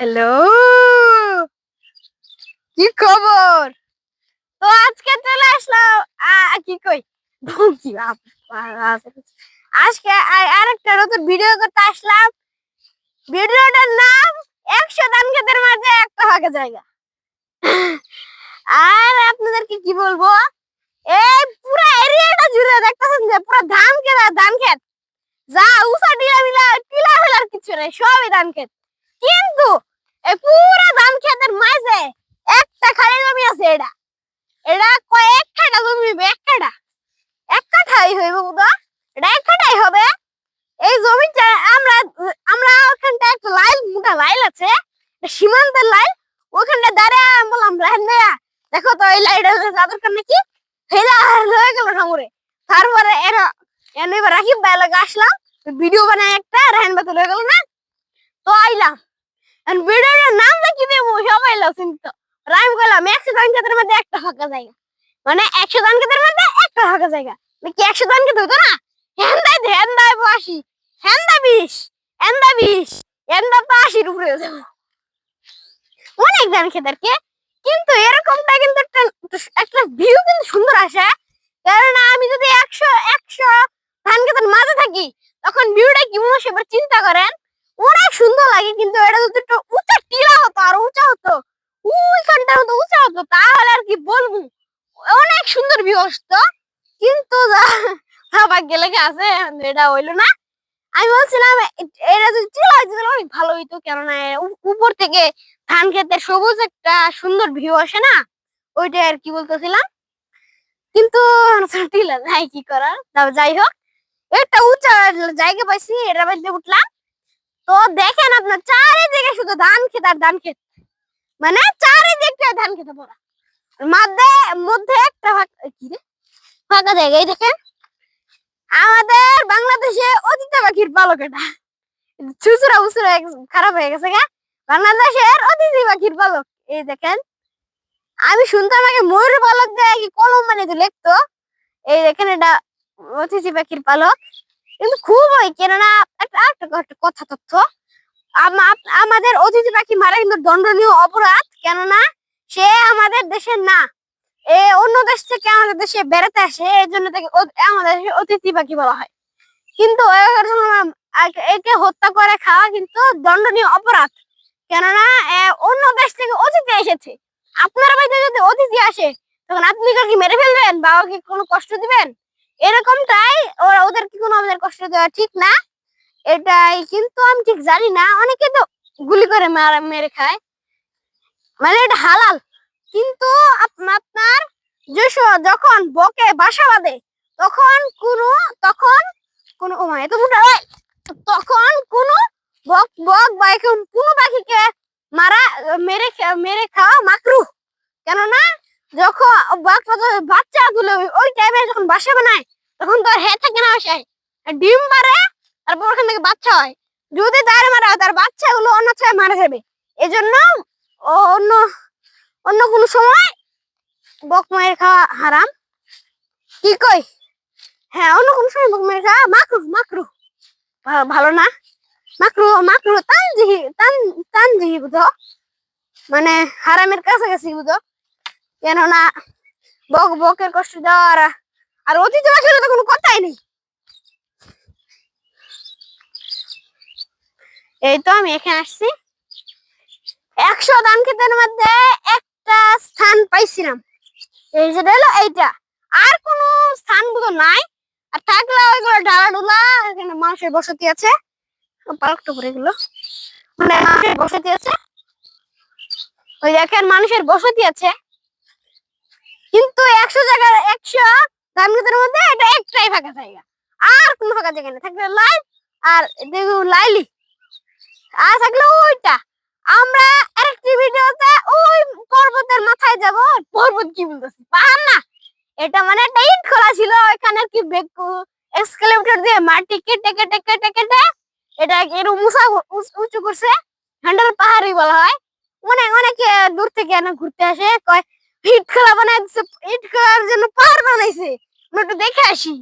Hello, কি খবর? তো আজকে চলে আসলাম। কি কই কি আজকে আরেকটা নতুন ভিডিও করতে আসলাম। ভিডিওটার নাম 100 ধান ক্ষেতের মাঝে একটা ফাঁকা জায়গা। আর আপনাদেরকে কি বলবো, এই পুরো এরিয়াটা জুড়ে দেখতেছেন যে পুরো ধান ক্ষেত আর ধান ক্ষেত। যা উষা টিলা ফেলার কিছু নেই, সবই ধান ক্ষেত। কিন্তু এই পুরো ধান ক্ষেতের মাঝে একটা খালি জমি আছে। এটা এটা কয়েক কাঠা জমি, এক কাঠাই হইব বুঝা। এটা এক কাঠাই হবে। এই জমিটা আমরা আমরা ওখানটা একটা লাইল, মোটা লাইল আছে, সীমান্তের লাইল। ওখানটা দাঁড়ায় বললাম রাহেন ভাইয়া দেখো তো এই লাইট যাদের কারণে কি হেলা হয়ে গেল সামরে। তারপরে এরা এবার রাকিব ভাই লাগে আসলাম, ভিডিও বানায় একটা রাহেন ভাই হয়ে গেল না। তো আইলাম ভিডিওর নাম কি দেবো সবাই চিন্তা। রাইম করলাম 100 ধান ক্ষেতের মধ্যে একটা ফাঁকা জায়গা, মানে 100 ধান ক্ষেতের মধ্যে একটা ফাঁকা জায়গা। কি 100 ধান ক্ষেত হইতো না? হেন্দাই 80, হেন্দা 20, হেন্দা 20, হেন্দা তো 80 উপরে যাবো। অনেক ধান ক্ষেতের কে, কিন্তু এরকমটা কিন্তু একটা ভিউ কিন্তু সুন্দর আসে। কারণ আমি যদি 100 ধান ক্ষেতের মাঝে থাকি তখন ভিউটা কি মনে হয় চিন্তা করেন, অনেক সুন্দর লাগে। কিন্তু এটা যদি একটু উঁচা টিলা হতো, আর উঁচা হতো, ওইখানটা হতো উঁচা হতো, তাহলে আর কি বলবো অনেক সুন্দর ভিউ আসতো। কিন্তু ভাগ্যে লেগে আছে এটা হইলো না। আমি বলছিলাম এটা যদি টিলা হইতো তাহলে অনেক ভালো হইতো, কেননা উপর থেকে ধান ক্ষেতের সবুজ একটা সুন্দর ভিউ আসে না, ওইটা আর কি বলতেছিলাম। কিন্তু টিলা নাই, কি করার। যাই হোক, একটা উঁচা জায়গা পাইছি, এটা মধ্যে উঠলাম। তো দেখেন আপনার চারিদিকে শুধু ধান ক্ষেত আর ধান ক্ষেত, মানে চারিদিকটা ধান খেতে পড়া। মধ্যে মধ্যে একটা ফাঁকা জায়গায় দেখেন। আমাদের বাংলাদেশে অতিথি পাখির পালক এটা চুচুরা উচুরা খারাপ হয়ে গেছে গা। বাংলাদেশের অতিথি পাখির পালক এই দেখেন। আমি শুনতাম আগে ময়ূর পালক দেয় কি কলম মানে লিখতো। এই দেখেন এটা অতিথি পাখির পালক। কিন্তু খুব হয় কেননা একটা কথা তথ্য, আমাদের অতিথি পাখি মারা কিন্তু দণ্ডনীয় অপরাধ। কেননা সে আমাদের দেশের না, এ অন্য দেশ থেকে আমাদের দেশে বেড়াতে আসে, এই জন্য তাকে আমাদের অতিথি পাখি বলা হয়। কিন্তু একে হত্যা করে খাওয়া কিন্তু দণ্ডনীয় অপরাধ। কেননা অন্য দেশ থেকে অতিথি এসেছে, আপনার বাড়িতে যদি অতিথি আসে তখন আপনি কি মেরে ফেলবেন বা ওকে কোনো কষ্ট দিবেন? এরকমটাই ওদের কি কোনো আমাদের কষ্ট দেওয়া ঠিক না, এটাই। কিন্তু আমি ঠিক জানি না, অনেকে তো গুলি করে মেরে খায়, মানে এটা হালাল। কিন্তু আপনার যখন বকে বাসা বাঁধে তখন কোন ও মা এত মোটা তখন কোন বক বক বা কোনো পাখিকে মারা মেরে খাওয়া মাকরুহ। কেননা যখন বাচ্চা গুলো ওই টাইমে যখন বাসা বানায় তখন তো আর থাকে না, বাসায় ডিম পারে, তারপর ওখান থেকে বাচ্চা হয়। যদি তার মারা তার বাচ্চাগুলো অন্য ছায় মারা যাবে। এজন্য অন্য অন্য কোনো সময় বক মায়ের খাওয়া হারাম। কি কই, হ্যাঁ অন্য কোনো সময় বক মায়ের খাওয়া মাকরুহ, মাকরুহ ভালো না। মাকরুহ মাকরুহ তানজিহি বুঝো, মানে হারামের কাছাকাছি বুঝো। কেননা বকের কষ্ট দেওয়ার আর অতিথি পাখির তো কোনো কথাই নেই। এই তো আমি এখানে আসছি, 100 ধান ক্ষেতের মধ্যে একটা স্থান পাইছিলাম, এই যে হলো এইটা। আর কোন স্থান গুলো নাই, আর থাকলে ওইগুলো ঢালাঢুলা। এখানে মানুষের বসতি আছে, পালকটা করে এগুলো মানে মানুষের বসতি আছে। ওই দেখেন মানুষের বসতি আছে, কিন্তু 100 জায়গার 100 ধান ক্ষেতের মধ্যে এটা একটাই ফাঁকা জায়গা, আর কোনো ফাঁকা জায়গা নেই। থাকলে লাইল আর লাইলি, আর থাকলে ওইটা। আমরা আরেকটি ভিডিওতে ওই পর্বতের মাথায় যাব। পর্বত কি বলতেছি, পাহাড় না, এটা মানে একটা ইট খোলা ছিল, ওইখানে কি এক্সকালেটর দিয়ে মাটি কেটে কেটে কেটে কেটে এটা এরকম উঁচু করছে। হ্যান্ডেল পাহাড়ই বলা হয়। অনেকে দূর থেকে ঘুরতে আসে, কয় ইট খোলা বানাই দিচ্ছে, ইট খোলার জন্য পাহাড় বানাইছে, একটু দেখে আসি।